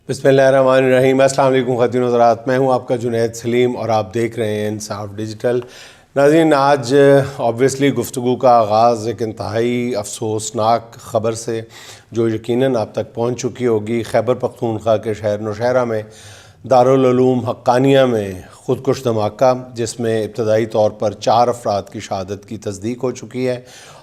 بسم اللہ الرحمن الرحیم۔ السلام علیکم خواتین و حضرات، میں ہوں آپ کا جنید سلیم اور آپ دیکھ رہے ہیں انصاف ڈیجیٹل۔ ناظرین، آج آبویسلی گفتگو کا آغاز ایک انتہائی افسوسناک خبر سے جو یقیناً آپ تک پہنچ چکی ہوگی۔ خیبر پختونخوا کے شہر نوشہرہ میں دارالعلوم حقانیہ میں خودکش دھماکہ، جس میں ابتدائی طور پر 4 افراد کی شہادت کی تصدیق ہو چکی ہے،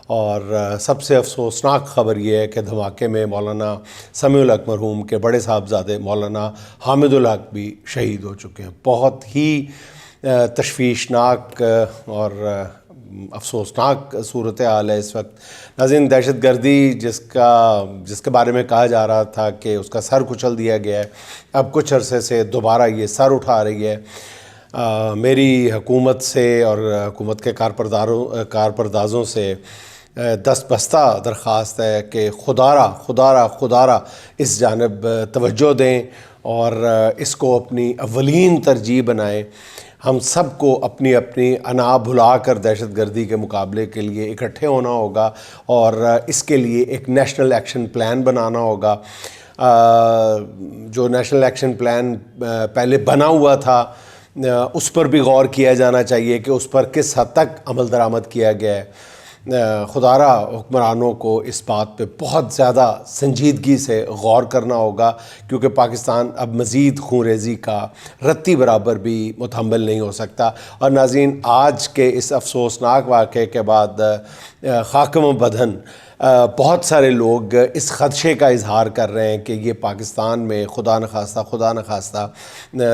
اور سب سے افسوسناک خبر یہ ہے کہ دھماکے میں مولانا سمیع الحق مرحوم کے بڑے صاحبزادے مولانا حامد الحق بھی شہید ہو چکے ہیں۔ بہت ہی تشویشناک اور افسوسناک صورتحال ہے اس وقت۔ ناظرین، دہشت گردی جس کے بارے میں کہا جا رہا تھا کہ اس کا سر کچل دیا گیا ہے، اب کچھ عرصے سے دوبارہ یہ سر اٹھا رہی ہے۔ میری حکومت سے اور حکومت کے کارپردازوں سے دست درخواست ہے کہ خدارہ اس جانب توجہ دیں اور اس کو اپنی اولین ترجیح بنائیں۔ ہم سب کو اپنی انا بھلا کر دہشت گردی کے مقابلے کے لیے اکٹھے ہونا ہوگا اور اس کے لیے ایک نیشنل ایکشن پلان بنانا ہوگا۔ جو نیشنل ایکشن پلان پہلے بنا ہوا تھا اس پر بھی غور کیا جانا چاہیے کہ اس پر کس حد تک عمل درآمد کیا گیا ہے۔ خدارہ حکمرانوں کو اس بات پہ بہت زیادہ سنجیدگی سے غور کرنا ہوگا، کیونکہ پاکستان اب مزید خونریزی کا رتی برابر بھی متحمل نہیں ہو سکتا۔ اور ناظرین، آج کے اس افسوسناک واقعے کے بعد خاکم بدن بہت سارے لوگ اس خدشے کا اظہار کر رہے ہیں کہ یہ پاکستان میں خدا نخواستہ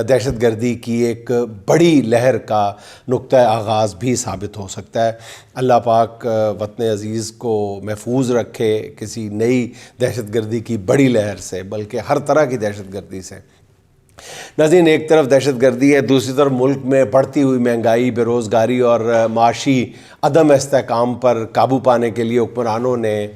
دہشت گردی کی ایک بڑی لہر کا نقطہ آغاز بھی ثابت ہو سکتا ہے۔ اللہ پاک وطن عزیز کو محفوظ رکھے کسی نئی دہشت گردی کی بڑی لہر سے، بلکہ ہر طرح کی دہشت گردی سے۔ ناظرین، ایک طرف دہشت گردی ہے، دوسری طرف ملک میں بڑھتی ہوئی مہنگائی، بے روزگاری اور معاشی عدم استحکام پر قابو پانے کے لیے حکمرانوں نے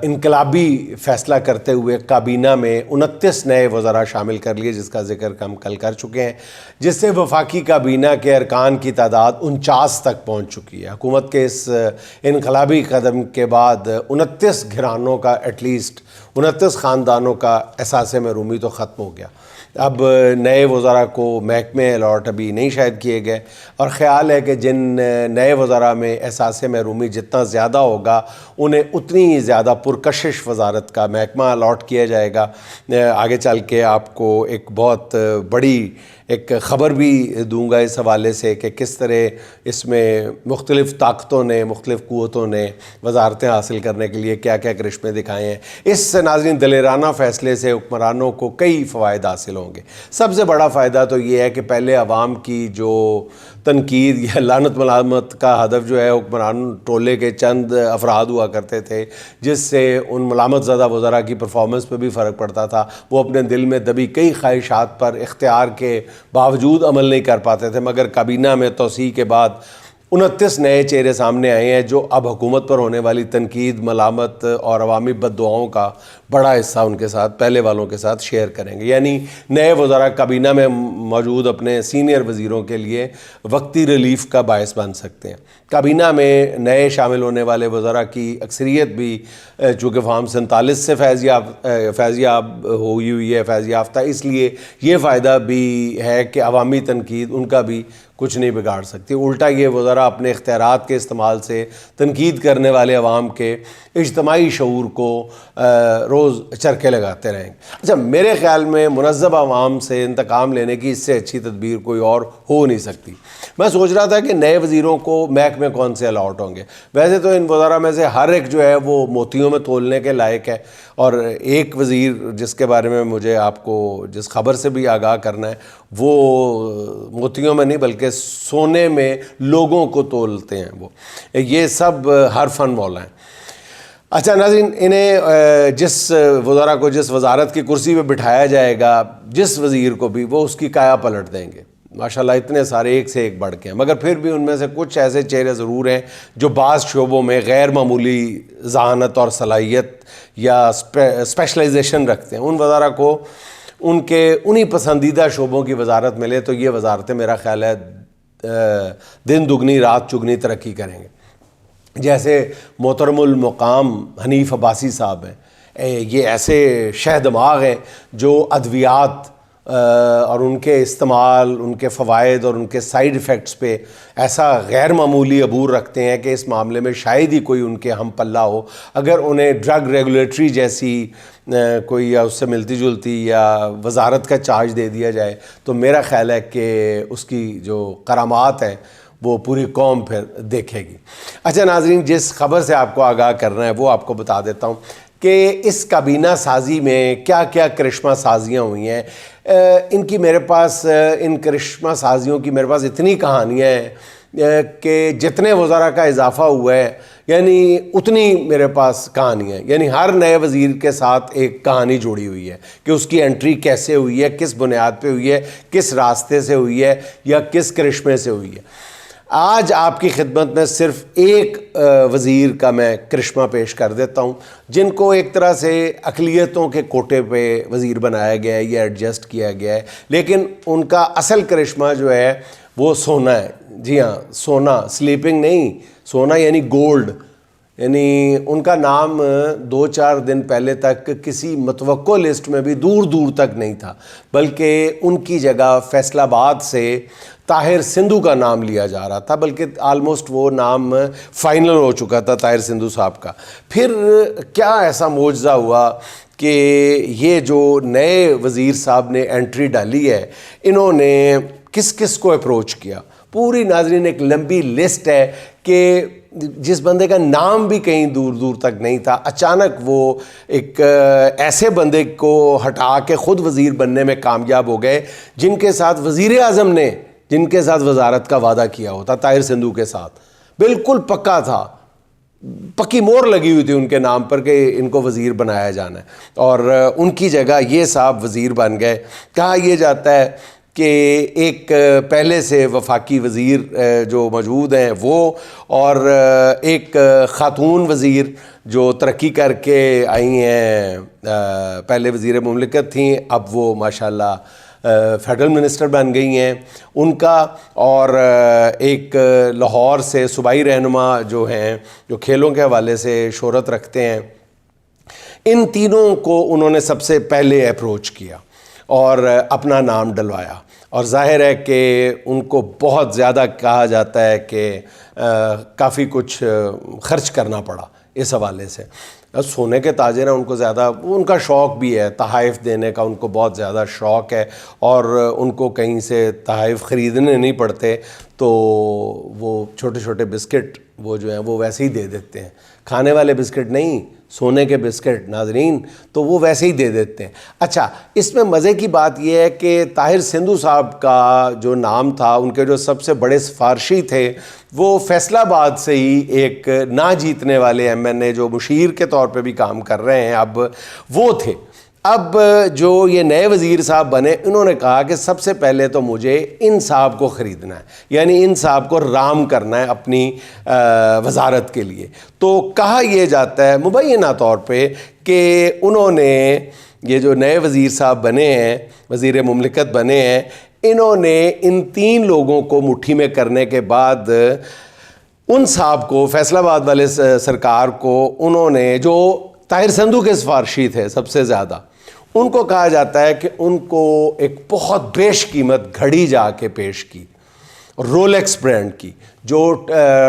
انقلابی فیصلہ کرتے ہوئے کابینہ میں 29 نئے وزراء شامل کر لیے، جس کا ذکر ہم کل کر چکے ہیں، جس سے وفاقی کابینہ کے ارکان کی تعداد 49 تک پہنچ چکی ہے۔ حکومت کے اس انقلابی قدم کے بعد 29 گھرانوں کا ایٹ لیسٹ 29 خاندانوں کا احساس محرومی تو ختم ہو گیا۔ اب نئے وزراء کو محکمے الاٹ ابھی نہیں شائد کیے گئے، اور خیال ہے کہ جن نئے وزراء میں احساس محرومی جتنا زیادہ ہوگا انہیں اتنی ہی زیادہ پرکشش وزارت کا محکمہ الاٹ کیا جائے گا۔ آگے چل کے آپ کو ایک بہت بڑی ایک خبر بھی دوں گا اس حوالے سے کہ کس طرح اس میں مختلف طاقتوں نے، مختلف قوتوں نے وزارتیں حاصل کرنے کے لیے کیا کیا کرشمے دکھائے ہیں۔ اس سے ناظرین دلیرانہ فیصلے سے حکمرانوں کو کئی فوائد حاصل ہوں گے۔ سب سے بڑا فائدہ تو یہ ہے کہ پہلے عوام کی جو تنقید یا لعنت ملامت کا ہدف جو ہے حکمران ٹولے کے چند افراد ہوا کرتے تھے، جس سے ان ملامت زدہ وزراء کی پرفارمنس پہ بھی فرق پڑتا تھا۔ وہ اپنے دل میں دبی کئی خواہشات پر اختیار کے باوجود عمل نہیں کر پاتے تھے، مگر کابینہ میں توسیع کے بعد 29 نئے چہرے سامنے آئے ہیں جو اب حکومت پر ہونے والی تنقید، ملامت اور عوامی بد دعاؤں کا بڑا حصہ ان کے ساتھ، پہلے والوں کے ساتھ شیئر کریں گے۔ یعنی نئے وزراء کابینہ میں موجود اپنے سینئر وزیروں کے لیے وقتی ریلیف کا باعث بن سکتے ہیں۔ کابینہ میں نئے شامل ہونے والے وزراء کی اکثریت بھی چونکہ فارم 47 سے فیض یافتہ، اس لیے یہ فائدہ بھی ہے کہ عوامی تنقید ان کا بھی کچھ نہیں بگاڑ سکتی۔ الٹا یہ وزراء اپنے اختیارات کے استعمال سے تنقید کرنے والے عوام کے اجتماعی شعور کو روز چرخے لگاتے رہیں گے۔ اچھا، میرے خیال میں منظم عوام سے انتقام لینے کی اس سے اچھی تدبیر کوئی اور ہو نہیں سکتی۔ میں سوچ رہا تھا کہ نئے وزیروں کو محکمے کون سے الاٹ ہوں گے۔ ویسے تو ان وزراء میں سے ہر ایک جو ہے وہ موتیوں میں تولنے کے لائق ہے، اور ایک وزیر جس کے بارے میں مجھے آپ کو جس خبر سے بھی آگاہ کرنا ہے وہ موتیوں میں نہیں بلکہ سونے میں لوگوں کو تولتے ہیں۔ وہ یہ سب ہر فن مولا ہیں۔ اچھا ناظرین، انہیں جس وزراء کو جس وزارت کی کرسی پہ بٹھایا جائے گا، جس وزیر کو بھی، وہ اس کی کایا پلٹ دیں گے۔ ماشاءاللہ اتنے سارے ایک سے ایک بڑھ کے ہیں، مگر پھر بھی ان میں سے کچھ ایسے چہرے ضرور ہیں جو بعض شعبوں میں غیر معمولی ذہانت اور صلاحیت یا اسپیشلائزیشن رکھتے ہیں۔ ان وزراء کو ان کے انہی پسندیدہ شعبوں کی وزارت ملے تو یہ وزارتیں میرا خیال ہے دن دگنی رات چگنی ترقی کریں گے۔ جیسے محترم المقام حنیف عباسی صاحب ہیں، یہ ایسے شہ دماغ ہیں جو ادویات اور ان کے استعمال، ان کے فوائد اور ان کے سائیڈ ایفیکٹس پہ ایسا غیر معمولی عبور رکھتے ہیں کہ اس معاملے میں شاید ہی کوئی ان کے ہم پلہ ہو. اگر انہیں ڈرگ ریگولیٹری جیسی کوئی یا اس سے ملتی جلتی یا وزارت کا چارج دے دیا جائے تو میرا خیال ہے کہ اس کی جو کرامات ہیں وہ پوری قوم پھر دیکھے گی. اچھا ناظرین، جس خبر سے آپ کو آگاہ کرنا ہے وہ آپ کو بتا دیتا ہوں کہ اس کابینہ سازی میں کیا کیا کرشمہ سازیاں ہوئی ہیں. ان کی میرے پاس ان کرشمہ سازیوں کی میرے پاس اتنی کہانیاں ہیں کہ جتنے وزراء کا اضافہ ہوا ہے یعنی اتنی میرے پاس کہانیاں ہیں. یعنی ہر نئے وزیر کے ساتھ ایک کہانی جڑی ہوئی ہے کہ اس کی انٹری کیسے ہوئی ہے، کس بنیاد پہ ہوئی ہے، کس راستے سے ہوئی ہے یا کس کرشمے سے ہوئی ہے. آج آپ کی خدمت میں صرف ایک وزیر کا میں کرشمہ پیش کر دیتا ہوں جن کو ایک طرح سے اقلیتوں کے کوٹے پہ وزیر بنایا گیا ہے یا ایڈجسٹ کیا گیا ہے، لیکن ان کا اصل کرشمہ جو ہے وہ سونا ہے. جی ہاں، سونا، سلیپنگ نہیں، سونا یعنی گولڈ. یعنی ان کا نام 2-4 دن پہلے تک کسی متوقع لسٹ میں بھی دور دور تک نہیں تھا، بلکہ ان کی جگہ فیصل آباد سے طاہر سندھو کا نام لیا جا رہا تھا، بلکہ آلموسٹ وہ نام فائنل ہو چکا تھا طاہر سندھو صاحب کا. پھر کیا ایسا معجزہ ہوا کہ یہ جو نئے وزیر صاحب نے انٹری ڈالی ہے انہوں نے کس کس کو اپروچ کیا. پوری ناظرین ایک لمبی لسٹ ہے کہ جس بندے کا نام بھی کہیں دور دور تک نہیں تھا اچانک وہ ایک ایسے بندے کو ہٹا کے خود وزیر بننے میں کامیاب ہو گئے جن کے ساتھ وزیر اعظم نے جن کے ساتھ وزارت کا وعدہ کیا ہوتا، طاہر سندھو کے ساتھ بالکل پکا تھا، پکی مور لگی ہوئی تھی ان کے نام پر کہ ان کو وزیر بنایا جانا ہے، اور ان کی جگہ یہ صاحب وزیر بن گئے. کہا یہ جاتا ہے کہ ایک پہلے سے وفاقی وزیر جو موجود ہیں وہ، اور ایک خاتون وزیر جو ترقی کر کے آئی ہیں، پہلے وزیر مملکت تھیں، اب وہ ماشاءاللہ فیڈرل منسٹر بن گئی ہیں ان کا، اور ایک لاہور سے صوبائی رہنما جو ہیں جو کھیلوں کے حوالے سے شہرت رکھتے ہیں. ان تینوں کو انہوں نے سب سے پہلے اپروچ کیا اور اپنا نام ڈلوایا، اور ظاہر ہے کہ ان کو بہت زیادہ کہا جاتا ہے کہ کافی کچھ خرچ کرنا پڑا اس حوالے سے. سونے کے تاجر ہیں، ان کو زیادہ ان کا شوق بھی ہے تحائف دینے کا، ان کو بہت زیادہ شوق ہے، اور ان کو کہیں سے تحائف خریدنے نہیں پڑتے تو وہ چھوٹے چھوٹے بسکٹ وہ جو ہیں وہ ویسے ہی دے دیتے ہیں. کھانے والے بسکٹ نہیں، سونے کے بسکٹ ناظرین، تو وہ ویسے ہی دے دیتے ہیں. اچھا، اس میں مزے کی بات یہ ہے کہ طاہر سندھو صاحب کا جو نام تھا، ان کے جو سب سے بڑے سفارشی تھے وہ فیصل آباد سے ہی ایک نہ جیتنے والے ایم این اے جو مشیر کے طور پہ بھی کام کر رہے ہیں اب، وہ تھے. اب جو یہ نئے وزیر صاحب بنے انہوں نے کہا کہ سب سے پہلے تو مجھے ان صاحب کو خریدنا ہے، یعنی ان صاحب کو رام کرنا ہے اپنی وزارت کے لیے. تو کہا یہ جاتا ہے مبینہ طور پہ کہ انہوں نے یہ جو نئے وزیر صاحب بنے ہیں، وزیر مملکت بنے ہیں، انہوں نے ان 3 لوگوں کو مٹھی میں کرنے کے بعد ان صاحب کو، فیصل آباد والے سرکار کو، انہوں نے جو طاہر سندھو کے سفارشی تھے سب سے زیادہ، ان کو کہا جاتا ہے کہ ان کو ایک بہت بیش قیمت گھڑی جا کے پیش کی، رولیکس برانڈ کی، جو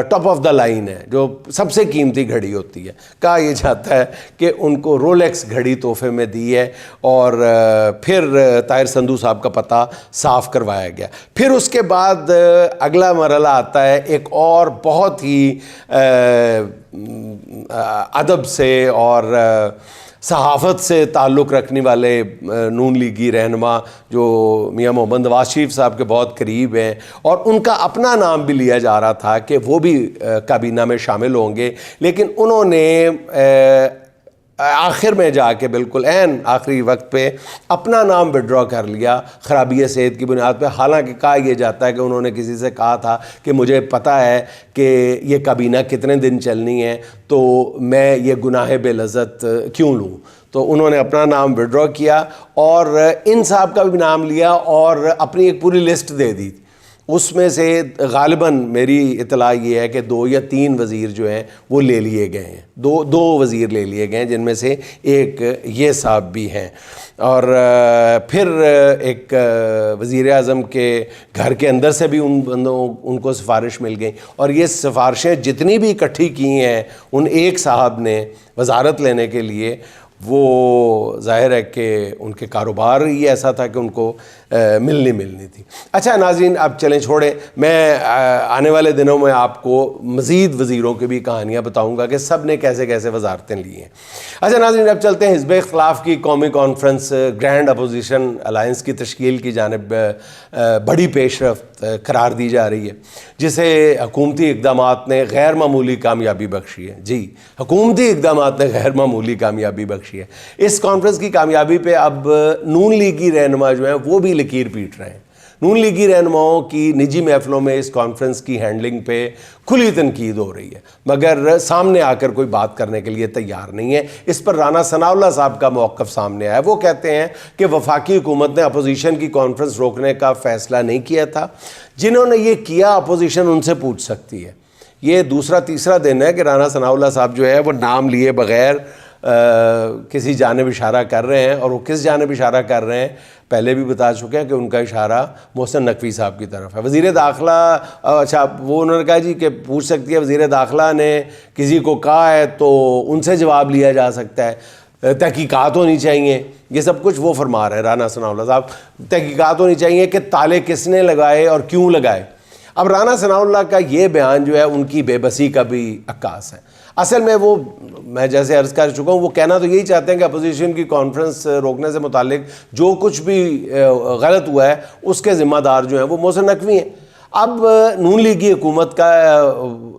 ٹاپ آف دا لائن ہے، جو سب سے قیمتی گھڑی ہوتی ہے. کہا یہ جاتا ہے کہ ان کو رولیکس گھڑی تحفے میں دی ہے، اور پھر طاہر سندھو صاحب کا پتہ صاف کروایا گیا. پھر اس کے بعد اگلا مرحلہ آتا ہے ایک اور بہت ہی ادب سے اور صحافت سے تعلق رکھنے والے نون لیگی رہنما جو میاں محمد نواز شریف صاحب کے بہت قریب ہیں، اور ان کا اپنا نام بھی لیا جا رہا تھا کہ وہ بھی کابینہ میں شامل ہوں گے، لیکن انہوں نے آخر میں جا کے بالکل عین آخری وقت پہ اپنا نام وڈرا کر لیا خرابی صحت کی بنیاد پہ. حالانکہ کہا یہ جاتا ہے کہ انہوں نے کسی سے کہا تھا کہ مجھے پتہ ہے کہ یہ کابینہ کتنے دن چلنی ہے تو میں یہ گناہ بے لذت کیوں لوں. تو انہوں نے اپنا نام وڈرا کیا اور ان صاحب کا بھی نام لیا اور اپنی ایک پوری لسٹ دے دی. اس میں سے غالباً میری اطلاع یہ ہے کہ 2 یا 3 وزیر جو ہیں وہ لے لیے گئے ہیں، دو وزیر لے لیے گئے ہیں، جن میں سے ایک یہ صاحب بھی ہیں، اور پھر ایک وزیر اعظم کے گھر کے اندر سے بھی ان کو سفارش مل گئی، اور یہ سفارشیں جتنی بھی اکٹھی کی ہیں ان ایک صاحب نے وزارت لینے کے لیے، وہ ظاہر ہے کہ ان کے کاروبار ہی ایسا تھا کہ ان کو ملنی تھی۔ اچھا ناظرین، اب چلیں چھوڑیں، میں آنے والے دنوں میں آپ کو مزید وزیروں کی بھی کہانیاں بتاؤں گا کہ سب نے کیسے کیسے وزارتیں لی ہیں۔ اچھا ناظرین، اب چلتے ہیں حزب اختلاف کی قومی کانفرنس گرینڈ اپوزیشن الائنس کی تشکیل کی جانب بڑی پیش رفت قرار دی جا رہی ہے، جسے حکومتی اقدامات نے غیر معمولی کامیابی بخشی ہے۔ جی، حکومتی اقدامات نے غیر معمولی کامیابی بخشی ہے۔ اس کانفرنس کی کامیابی پہ اب نون لیگی رہنما جو ہیں وہ بھی لکیر پیٹ رہے ہیں۔ نون لیگی رہنماؤں کی نجی محفلوں میں اس کانفرنس کی ہینڈلنگ پہ کھلی تنقید ہو رہی ہے، مگر سامنے آ کر کوئی بات کرنے کے لیے تیار نہیں ہے۔ اس پر رانا ثناء اللہ صاحب کا موقف سامنے آیا۔ وہ کہتے ہیں کہ وفاقی حکومت نے اپوزیشن کی کانفرنس روکنے کا فیصلہ نہیں کیا تھا، جنہوں نے یہ کیا اپوزیشن ان سے پوچھ سکتی ہے۔ یہ دوسرا تیسرا دن ہے کہ رانا ثناء اللہ صاحب جو ہے وہ نام لیے بغیر کسی جانب اشارہ کر رہے ہیں، اور وہ کس جانب اشارہ کر رہے ہیں پہلے بھی بتا چکے ہیں کہ ان کا اشارہ محسن نقوی صاحب کی طرف ہے۔ وزیر داخلہ، اچھا وہ انہوں نے کہا جی کہ پوچھ سکتی ہے، وزیر داخلہ نے کسی کو کہا ہے تو ان سے جواب لیا جا سکتا ہے، تحقیقات ہونی چاہیے، یہ سب کچھ وہ فرما رہے ہیں رانا ثناء اللہ صاحب۔ تحقیقات ہونی چاہیے کہ تالے کس نے لگائے اور کیوں لگائے۔ اب رانا ثناء اللہ کا یہ بیان جو ہے ان کی بے بسی کا بھی عکاس ہے۔ اصل میں وہ، میں جیسے عرض کر چکا ہوں، وہ کہنا تو یہی چاہتے ہیں کہ اپوزیشن کی کانفرنس روکنے سے متعلق جو کچھ بھی غلط ہوا ہے اس کے ذمہ دار جو ہیں وہ محسن نقوی ہیں۔ اب نون لیگی حکومت کا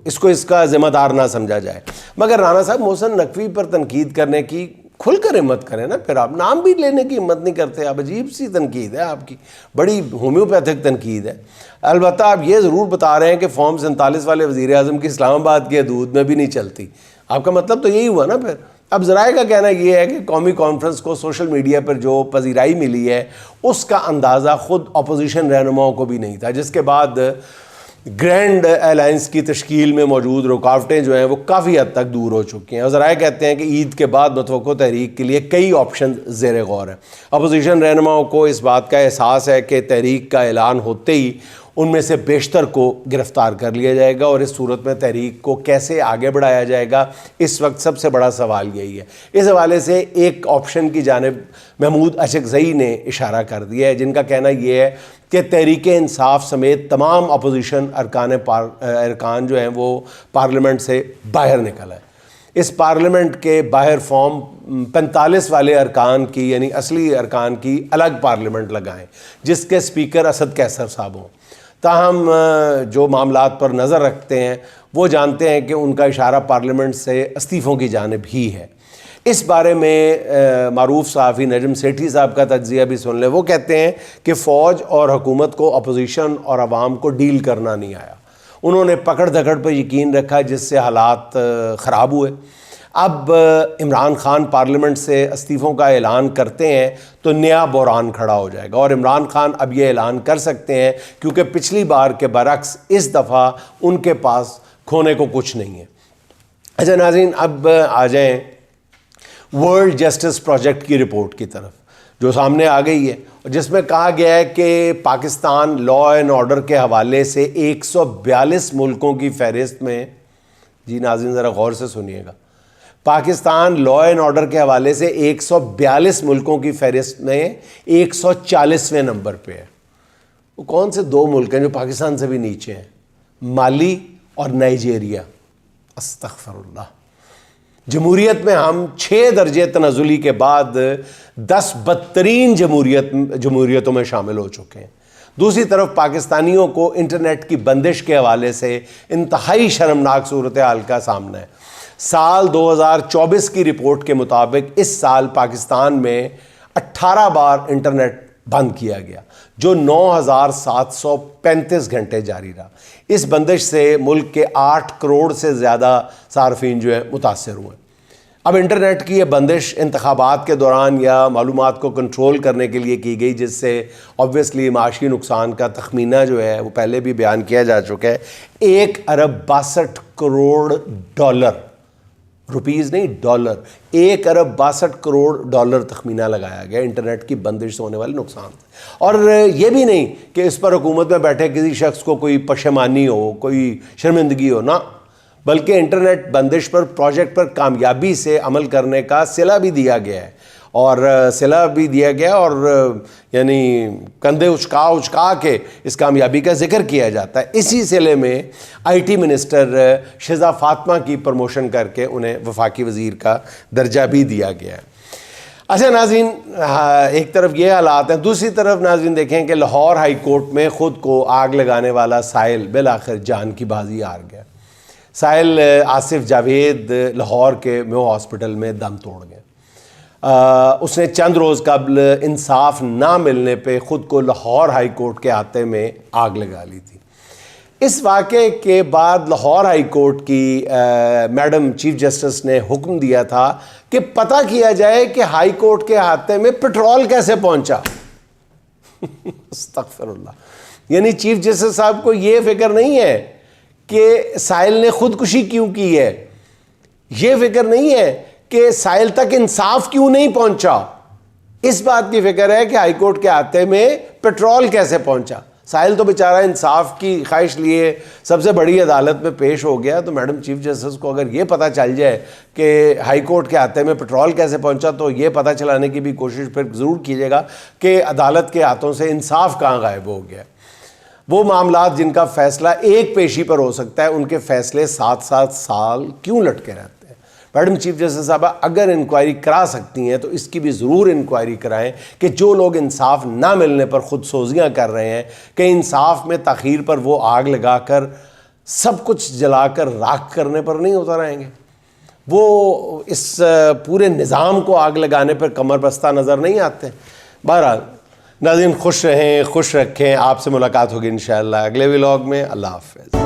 اس کا ذمہ دار نہ سمجھا جائے، مگر رانا صاحب محسن نقوی پر تنقید کرنے کی کھل کر ہمت کریں نا، پھر آپ نام بھی لینے کی ہمت نہیں کرتے۔ اب عجیب سی تنقید ہے آپ کی، بڑی ہومیوپیتھک تنقید ہے۔ البتہ آپ یہ ضرور بتا رہے ہیں کہ فارم 47 والے وزیر اعظم کی اسلام آباد کی حدود میں بھی نہیں چلتی۔ آپ کا مطلب تو یہی ہوا نا پھر۔ اب ذرائع کا کہنا یہ ہے کہ قومی کانفرنس کو سوشل میڈیا پر جو پذیرائی ملی ہے اس کا اندازہ خود اپوزیشن رہنماؤں کو بھی نہیں تھا، جس کے بعد گرینڈ الائنس کی تشکیل میں موجود رکاوٹیں جو ہیں وہ کافی حد تک دور ہو چکی ہیں۔ اور ذرائع کہتے ہیں کہ عید کے بعد متوقع تحریک کے لیے کئی آپشن زیر غور ہیں۔ اپوزیشن رہنماؤں کو اس بات کا احساس ہے کہ تحریک کا اعلان ہوتے ہی ان میں سے بیشتر کو گرفتار کر لیا جائے گا، اور اس صورت میں تحریک کو کیسے آگے بڑھایا جائے گا، اس وقت سب سے بڑا سوال یہی ہے۔ اس حوالے سے ایک آپشن کی جانب محمود اشکزئی نے اشارہ کر دیا ہے، جن کا کہنا یہ ہے کہ تحریک انصاف سمیت تمام اپوزیشن ارکان جو ہیں وہ پارلیمنٹ سے باہر نکل آئے۔ اس پارلیمنٹ کے باہر فارم 45 والے ارکان کی، یعنی اصلی ارکان کی الگ پارلیمنٹ لگائیں، جس کے اسپیکر اسد قیصر صاحب ہوں۔ تاہم جو معاملات پر نظر رکھتے ہیں وہ جانتے ہیں کہ ان کا اشارہ پارلیمنٹ سے استعفوں کی جانب ہی ہے۔ اس بارے میں معروف صحافی نجم سیٹھی صاحب کا تجزیہ بھی سن لیں۔ وہ کہتے ہیں کہ فوج اور حکومت کو اپوزیشن اور عوام کو ڈیل کرنا نہیں آیا، انہوں نے پکڑ دھکڑ پر یقین رکھا، جس سے حالات خراب ہوئے۔ اب عمران خان پارلیمنٹ سے استعفوں کا اعلان کرتے ہیں تو نیا بحران کھڑا ہو جائے گا، اور عمران خان اب یہ اعلان کر سکتے ہیں کیونکہ پچھلی بار کے برعکس اس دفعہ ان کے پاس کھونے کو کچھ نہیں ہے۔ اچھا ناظرین، اب آ جائیں ورلڈ جسٹس پروجیکٹ کی رپورٹ کی طرف، جو سامنے آ گئی ہے، جس میں کہا گیا ہے کہ پاکستان لا اینڈ آرڈر کے حوالے سے 142 ملکوں کی فہرست میں، جی ناظرین ذرا غور سے سنیے گا، پاکستان لا اینڈ آرڈر کے حوالے سے 142 ملکوں کی فہرست میں 140ویں نمبر پہ ہے۔ وہ کون سے 2 ملک ہیں جو پاکستان سے بھی نیچے ہیں؟ مالی اور نائجیریا۔ استغفر اللہ۔ جمہوریت میں ہم 6 درجے تنزلی کے بعد 10 بدترین جمہوریتوں میں شامل ہو چکے ہیں۔ دوسری طرف پاکستانیوں کو انٹرنیٹ کی بندش کے حوالے سے انتہائی شرمناک صورتحال کا سامنا ہے۔ سال 2024 کی رپورٹ کے مطابق اس سال پاکستان میں 18 بار انٹرنیٹ بند کیا گیا، جو 9735 گھنٹے جاری رہا۔ اس بندش سے ملک کے 8 کروڑ سے زیادہ صارفین جو ہیں متاثر ہوئے۔ اب انٹرنیٹ کی یہ بندش انتخابات کے دوران یا معلومات کو کنٹرول کرنے کے لیے کی گئی، جس سے آبویسلی معاشی نقصان کا تخمینہ جو ہے وہ پہلے بھی بیان کیا جا چکا ہے۔ 1.62 ارب روپیز نہیں، ڈالر، 1.62 ارب تخمینہ لگایا گیا انٹرنیٹ کی بندش سے ہونے والے نقصان سے۔ اور یہ بھی نہیں کہ اس پر حکومت میں بیٹھے کسی شخص کو کوئی پشیمانی ہو، کوئی شرمندگی ہو، نہ، بلکہ انٹرنیٹ بندش پر پروجیکٹ پر کامیابی سے عمل کرنے کا صلہ بھی دیا گیا ہے، اور یعنی کندھے اچکا کے اس کامیابی کا ذکر کیا جاتا ہے۔ اسی صلے میں آئی ٹی منسٹر شہزہ فاطمہ کی پروموشن کر کے انہیں وفاقی وزیر کا درجہ بھی دیا گیا ہے۔ اچھا ناظرین، ایک طرف یہ حالات ہیں، دوسری طرف ناظرین دیکھیں کہ لاہور ہائی کورٹ میں خود کو آگ لگانے والا ساحل بالآخر جان کی بازی ہار گیا۔ ساحل آصف جاوید لاہور کے میو ہاسپٹل میں دم توڑ گئے۔ اس نے چند روز قبل انصاف نہ ملنے پہ خود کو لاہور ہائی کورٹ کے احاطے میں آگ لگا لی تھی۔ اس واقعے کے بعد لاہور ہائی کورٹ کی میڈم چیف جسٹس نے حکم دیا تھا کہ پتہ کیا جائے کہ ہائی کورٹ کے احاطے میں پٹرول کیسے پہنچا۔ استغفر اللہ، یعنی چیف جسٹس صاحب کو یہ فکر نہیں ہے کہ ساحل نے خودکشی کیوں کی ہے، یہ فکر نہیں ہے کہ ساحل تک انصاف کیوں نہیں پہنچا، اس بات کی فکر ہے کہ ہائی کورٹ کے احاطے میں پٹرول کیسے پہنچا۔ ساحل تو بیچارہ انصاف کی خواہش لیے سب سے بڑی عدالت میں پیش ہو گیا، تو میڈم چیف جسٹس کو اگر یہ پتہ چل جائے کہ ہائی کورٹ کے احاطے میں پٹرول کیسے پہنچا، تو یہ پتہ چلانے کی بھی کوشش پھر ضرور کیجیے گا کہ عدالت کے ہاتھوں سے انصاف کہاں غائب ہو گیا۔ وہ معاملات جن کا فیصلہ ایک پیشی پر ہو سکتا ہے، ان کے فیصلے 7 سال کیوں لٹکے رہتے ہیں؟ میڈم چیف جسٹس صاحبہ اگر انکوائری کرا سکتی ہیں تو اس کی بھی ضرور انکوائری کرائیں کہ جو لوگ انصاف نہ ملنے پر خود سوزیاں کر رہے ہیں، کہ انصاف میں تاخیر پر وہ آگ لگا کر سب کچھ جلا کر راکھ کرنے پر نہیں اتر آئیں گے، وہ اس پورے نظام کو آگ لگانے پر کمر بستہ نظر نہیں آتے۔ بہرحال ناظرین، خوش رہیں، خوش رکھیں، آپ سے ملاقات ہوگی انشاءاللہ اگلے ولاگ میں۔ اللہ حافظ۔